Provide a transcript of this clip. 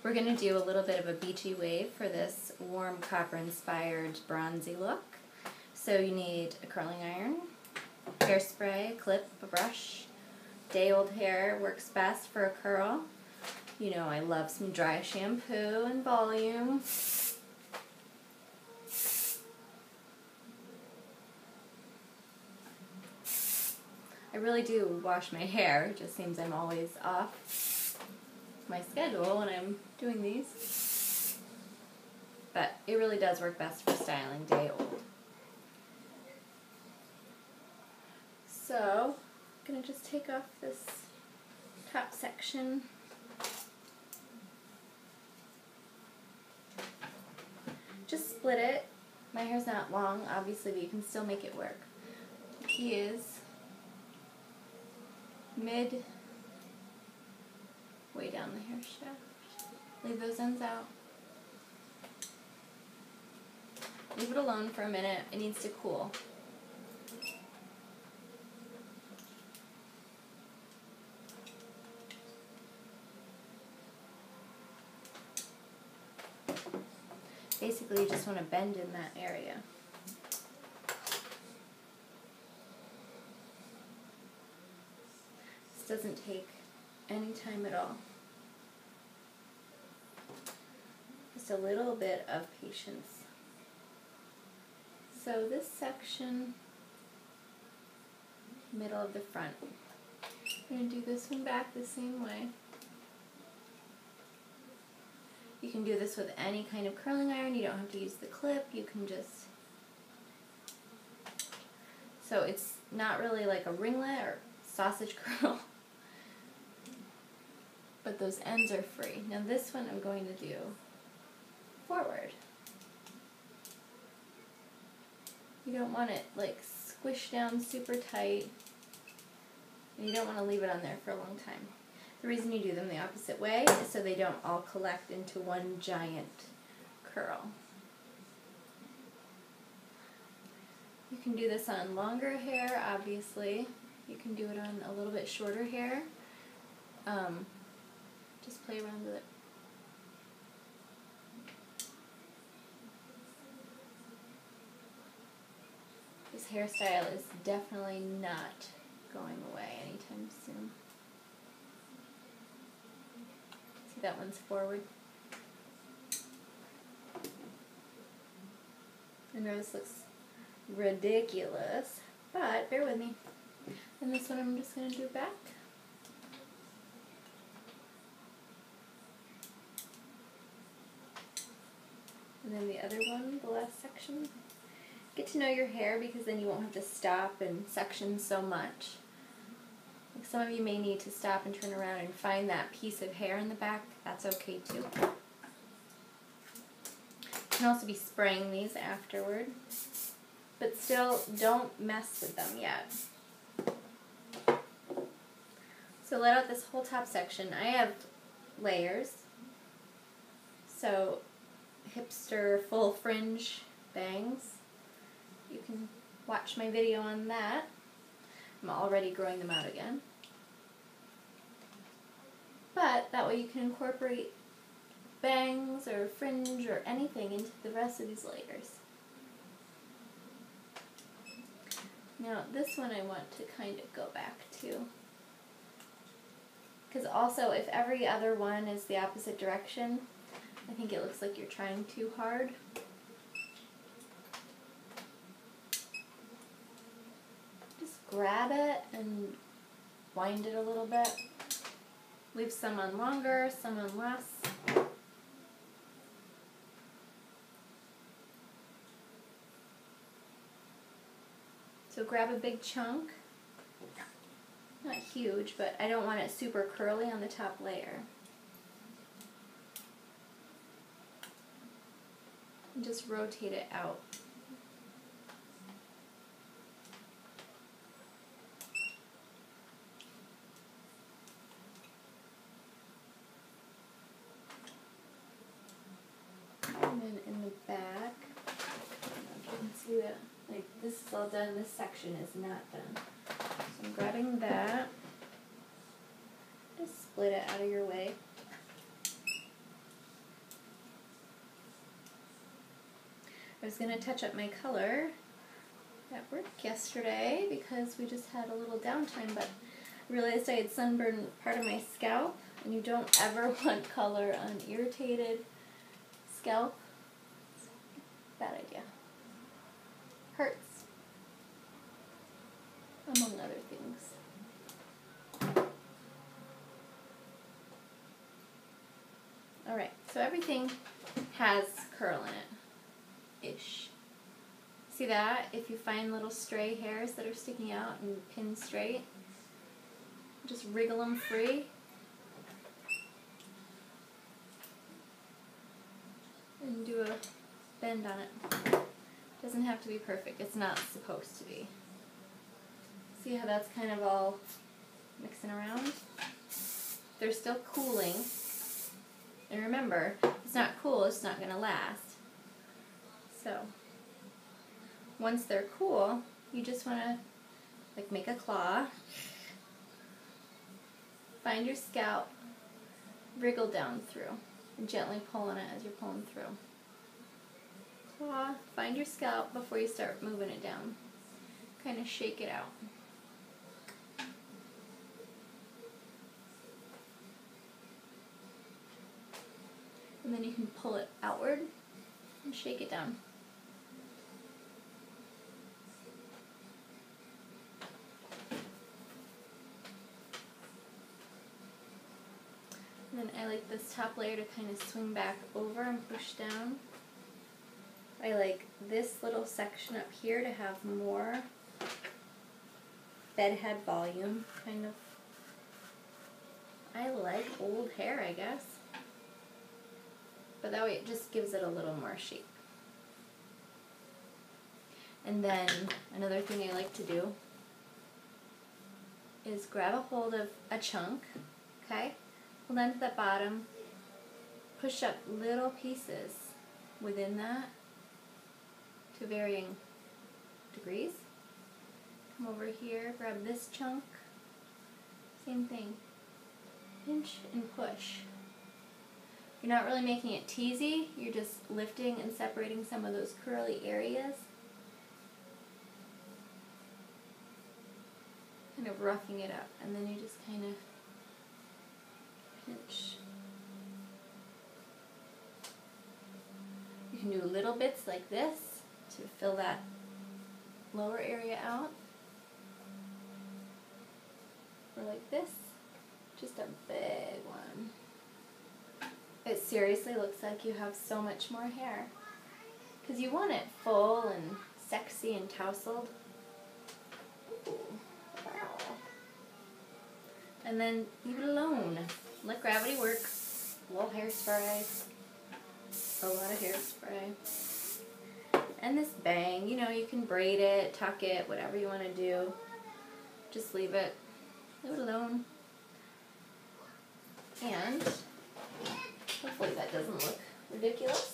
We're going to do a little bit of a beachy wave for this warm copper-inspired bronzy look. So you need a curling iron, hairspray, a clip, a brush. Day-old hair works best for a curl. You know I love some dry shampoo and volume. I really do wash my hair. It just seems I'm always off my schedule when I'm doing these. But it really does work best for styling day old. So, I'm going to just take off this top section. Just split it. My hair's not long, obviously, but you can still make it work. The key is way down the hair shaft. Leave those ends out. Leave it alone for a minute. It needs to cool. Basically, you just want to bend in that area. This doesn't take any time at all. Just a little bit of patience. So this section, middle of the front. I'm going to do this one back the same way. You can do this with any kind of curling iron. You don't have to use the clip. You can just... So it's not really like a ringlet or sausage curl. But those ends are free. Now this one I'm going to do forward. You don't want it like squished down super tight. And you don't want to leave it on there for a long time. The reason you do them the opposite way is so they don't all collect into one giant curl. You can do this on longer hair, obviously. You can do it on a little bit shorter hair. Just play around with it. This hairstyle is definitely not going away anytime soon. See, that one's forward. I know this looks ridiculous, but bear with me. And this one I'm just going to do back. And then the other one, the last section. Get to know your hair because then you won't have to stop and section so much. Like some of you may need to stop and turn around and find that piece of hair in the back. That's okay too. You can also be spraying these afterward. But still, don't mess with them yet. So let out this whole top section. I have layers. So hipster full fringe bangs. You can watch my video on that. I'm already growing them out again. But that way you can incorporate bangs or fringe or anything into the rest of these layers. Now this one I want to kind of go back to. Because also if every other one is the opposite direction, I think it looks like you're trying too hard. Just grab it and wind it a little bit. Leave some on longer, some on less. So grab a big chunk. Not huge, but I don't want it super curly on the top layer. And just rotate it out. And then in the back, I don't know if you can see that. Like this is all done, this section is not done. So I'm grabbing that. Just split it out of your way. was going to touch up my color at work yesterday because we just had a little downtime, but I realized I had sunburned part of my scalp, and you don't ever want color on irritated scalp. Bad idea. Hurts, among other things. Alright, so everything has curl in it, ish. See that? If you find little stray hairs that are sticking out and pin straight, just wriggle them free. And do a bend on it. Doesn't have to be perfect. It's not supposed to be. See how that's kind of all mixing around? They're still cooling. And remember, if it's not cool, it's not going to last. So, once they're cool, you just want to like make a claw. Find your scalp, wriggle down through, and gently pull on it as you're pulling through. Claw, find your scalp before you start moving it down. Kind of shake it out. And then you can pull it outward and shake it down. And then I like this top layer to kind of swing back over and push down. I like this little section up here to have more bedhead volume, kind of. I like old hair, I guess. But that way it just gives it a little more shape. And then another thing I like to do is grab a hold of a chunk, okay? Hold on to the bottom, push up little pieces within that to varying degrees. Come over here, grab this chunk, same thing, pinch and push. You're not really making it teasy, you're just lifting and separating some of those curly areas. Kind of roughing it up, and then you just kind of pinch. You can do little bits like this to fill that lower area out. Or like this, just a big one. It seriously looks like you have so much more hair. Because you want it full and sexy and tousled. Ooh. Wow. And then leave it alone. Let gravity work. A little hairspray. A lot of hairspray. And this bang, you know, you can braid it, tuck it, whatever you want to do. Just leave it alone. And hopefully that doesn't look ridiculous.